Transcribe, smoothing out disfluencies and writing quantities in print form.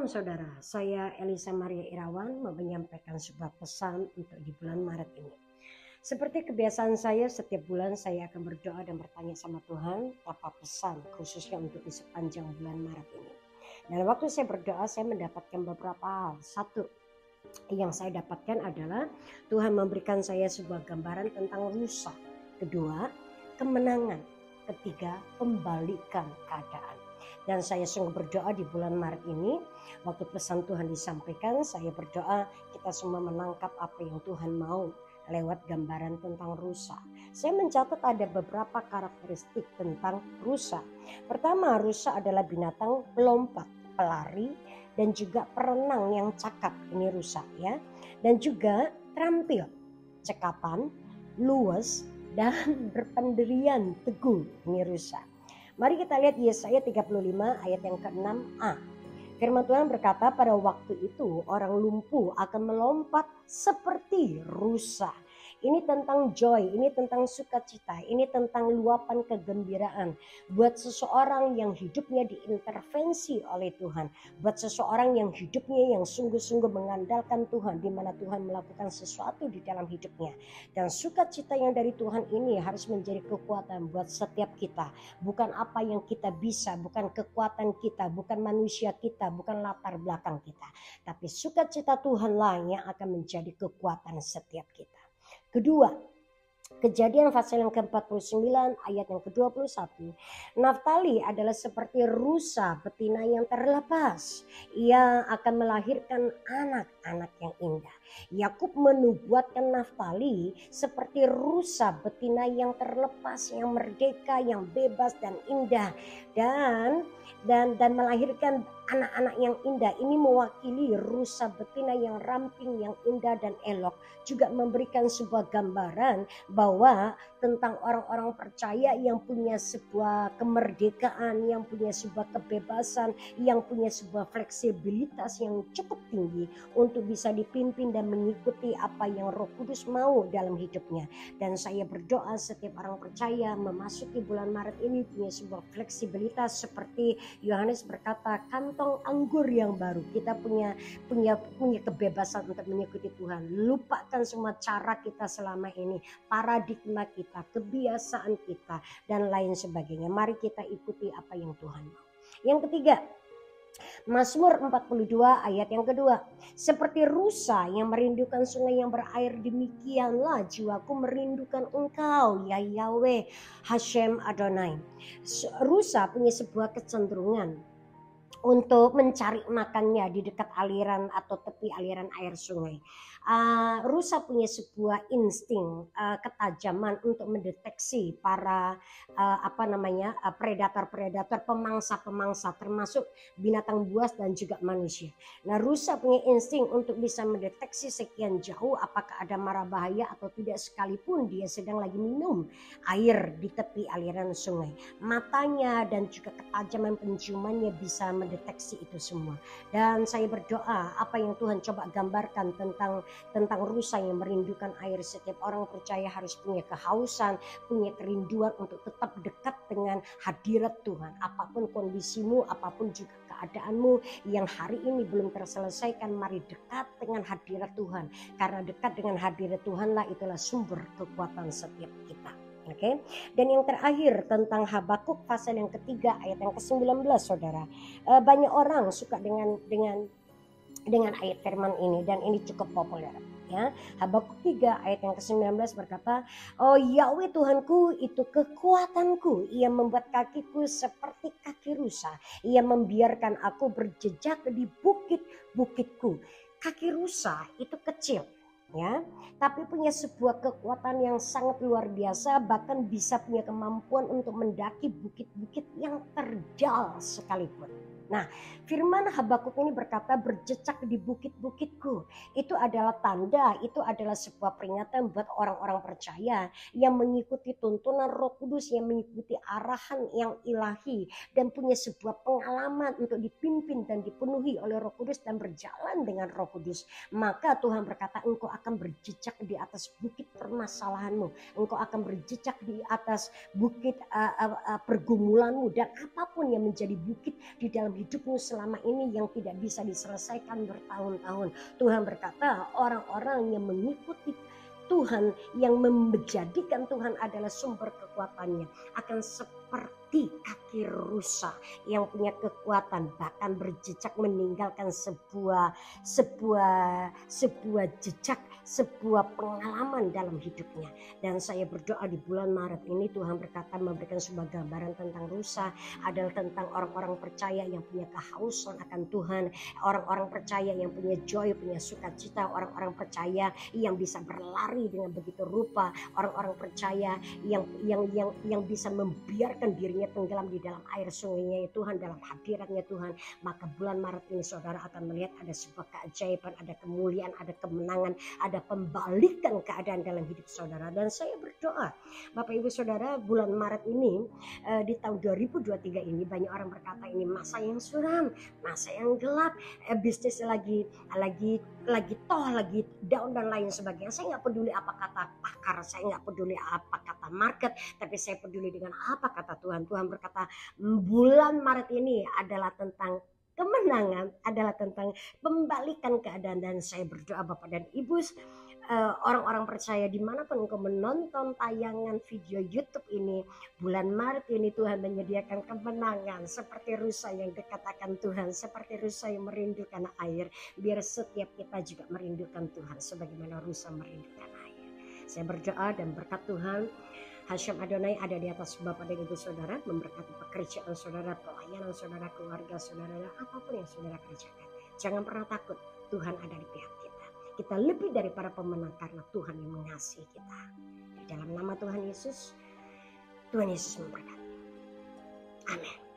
Shalom saudara, saya Elisa Maria Irawan mau menyampaikan sebuah pesan untuk di bulan Maret ini. Seperti kebiasaan saya, setiap bulan saya akan berdoa dan bertanya sama Tuhan apa pesan khususnya untuk di sepanjang bulan Maret ini. Dan waktu saya berdoa, saya mendapatkan beberapa hal. Satu, yang saya dapatkan adalah Tuhan memberikan saya sebuah gambaran tentang rusa. Kedua, kemenangan. Ketiga, pembalikan keadaan. Dan saya sungguh berdoa di bulan Maret ini, waktu pesan Tuhan disampaikan, saya berdoa kita semua menangkap apa yang Tuhan mau lewat gambaran tentang rusa. Saya mencatat ada beberapa karakteristik tentang rusa. Pertama, rusa adalah binatang pelompat, pelari, dan juga perenang yang cakap, ini rusa ya. Dan juga terampil, cekapan, luwes, dan berpendirian teguh, ini rusa. Mari kita lihat Yesaya 35 ayat yang ke-6a. Firman Tuhan berkata, pada waktu itu orang lumpuh akan melompat seperti rusa. Ini tentang joy, ini tentang sukacita, ini tentang luapan kegembiraan. Buat seseorang yang hidupnya diintervensi oleh Tuhan. Buat seseorang yang hidupnya yang sungguh-sungguh mengandalkan Tuhan, di mana Tuhan melakukan sesuatu di dalam hidupnya. Dan sukacita yang dari Tuhan ini harus menjadi kekuatan buat setiap kita. Bukan apa yang kita bisa, bukan kekuatan kita, bukan manusia kita, bukan latar belakang kita. Tapi sukacita Tuhanlah yang akan menjadi kekuatan setiap kita. Kedua, Kejadian pasal yang ke-49 ayat yang ke-21. Naftali adalah seperti rusa betina yang terlepas. Ia akan melahirkan anak-anak yang indah. Yakub menubuatkan Naftali seperti rusa betina yang terlepas, yang merdeka, yang bebas dan indah. Dan melahirkan anak-anak yang indah. Ini mewakili rusa betina yang ramping, yang indah dan elok. Juga memberikan sebuah gambaran bahwa tentang orang-orang percaya yang punya sebuah kemerdekaan, yang punya sebuah kebebasan, yang punya sebuah fleksibilitas yang cukup tinggi untuk bisa dipimpin dan mengikuti apa yang Roh Kudus mau dalam hidupnya. Dan saya berdoa setiap orang percaya memasuki bulan Maret ini punya sebuah fleksibilitas seperti Yohanes berkata, kantong anggur yang baru. Kita punya kebebasan untuk mengikuti Tuhan. Lupakan semua cara kita selama ini, paradigma kita, kebiasaan kita, dan lain sebagainya. Mari kita ikuti apa yang Tuhan mau. Yang ketiga, Mazmur 42 ayat yang kedua. Seperti rusa yang merindukan sungai yang berair, demikianlah jiwaku merindukan Engkau, ya Yahweh, Hashem Adonai. Rusa punya sebuah kecenderungan untuk mencari makannya di dekat aliran atau tepi aliran air sungai. Rusa punya sebuah insting, ketajaman untuk mendeteksi para predator-predator, pemangsa-pemangsa, termasuk binatang buas dan juga manusia. Nah, rusa punya insting untuk bisa mendeteksi sekian jauh apakah ada mara bahaya atau tidak, sekalipun dia sedang lagi minum air di tepi aliran sungai. Matanya dan juga ketajaman penciumannya bisa mendeteksi itu semua. Dan saya berdoa apa yang Tuhan coba gambarkan tentang rusa yang merindukan air. Setiap orang percaya harus punya kehausan, punya kerinduan untuk tetap dekat dengan hadirat Tuhan. Apapun kondisimu, apapun juga keadaanmu yang hari ini belum terselesaikan, mari dekat dengan hadirat Tuhan. Karena dekat dengan hadirat Tuhanlah itulah sumber kekuatan setiap kita. Oke. Dan yang terakhir tentang Habakuk pasal yang ketiga ayat yang ke-19, saudara. Banyak orang suka dengan ayat firman ini dan ini cukup populer. Ya, Habakuk 3 ayat yang ke-19 berkata, oh Yahweh Tuhanku itu kekuatanku, ia membuat kakiku seperti kaki rusa, ia membiarkan aku berjejak di bukit-bukitku. Kaki rusa itu kecil, ya, tapi punya sebuah kekuatan yang sangat luar biasa, bahkan bisa punya kemampuan untuk mendaki bukit-bukit yang terjal sekalipun. Nah, firman Habakuk ini berkata berjejak di bukit-bukitku. Itu adalah tanda, itu adalah sebuah peringatan buat orang-orang percaya yang mengikuti tuntunan Roh Kudus, yang mengikuti arahan yang ilahi dan punya sebuah pengalaman untuk dipimpin dan dipenuhi oleh Roh Kudus dan berjalan dengan Roh Kudus. Maka Tuhan berkata, engkau akan berjejak di atas bukit permasalahanmu, engkau akan berjejak di atas bukit pergumulanmu, dan apapun yang menjadi bukit di dalam hidupmu selama ini yang tidak bisa diselesaikan bertahun-tahun. Tuhan berkata orang-orang yang mengikuti Tuhan, yang menjadikan Tuhan adalah sumber kekuatannya, akan seperti kaki rusa yang punya kekuatan, bahkan berjejak meninggalkan sebuah jejak, sebuah pengalaman dalam hidupnya. Dan saya berdoa di bulan Maret ini Tuhan berkata memberikan sebuah gambaran tentang rusa adalah tentang orang-orang percaya yang punya kehausan akan Tuhan, orang-orang percaya yang punya joy, punya sukacita, orang-orang percaya yang bisa berlari dengan begitu rupa, orang-orang percaya yang bisa membiarkan dirinya tenggelam di dalam air sungainya Tuhan, dalam hadiratnya Tuhan. Maka bulan Maret ini saudara akan melihat ada sebuah keajaiban, ada kemuliaan, ada kemenangan, ada pembalikan keadaan dalam hidup saudara. Dan saya berdoa Bapak Ibu Saudara, bulan Maret ini di tahun 2023 ini banyak orang berkata ini masa yang suram, masa yang gelap, bisnis lagi down dan lain sebagainya. Saya nggak peduli apa kata pakar, saya nggak peduli apa kata market, tapi saya peduli dengan apa kata Tuhan. Tuhan berkata bulan Maret ini adalah tentang kemenangan, adalah tentang pembalikan keadaan. Dan saya berdoa Bapak dan Ibu, orang-orang percaya dimanapun engkau menonton tayangan video YouTube ini, bulan Maret ini Tuhan menyediakan kemenangan seperti rusa yang dekat akan Tuhan, seperti rusa yang merindukan air. Biar setiap kita juga merindukan Tuhan sebagaimana rusa merindukan air. Saya berdoa dan berkat Tuhan Hasyam Adonai ada di atas Bapak dan Ibu Saudara, memberkati pekerjaan saudara, pelayanan saudara, keluarga saudara, dan apapun yang saudara kerjakan. Jangan pernah takut, Tuhan ada di pihak kita. Kita lebih dari para pemenang karena Tuhan yang mengasihi kita. Di dalam nama Tuhan Yesus memberkati. Amin.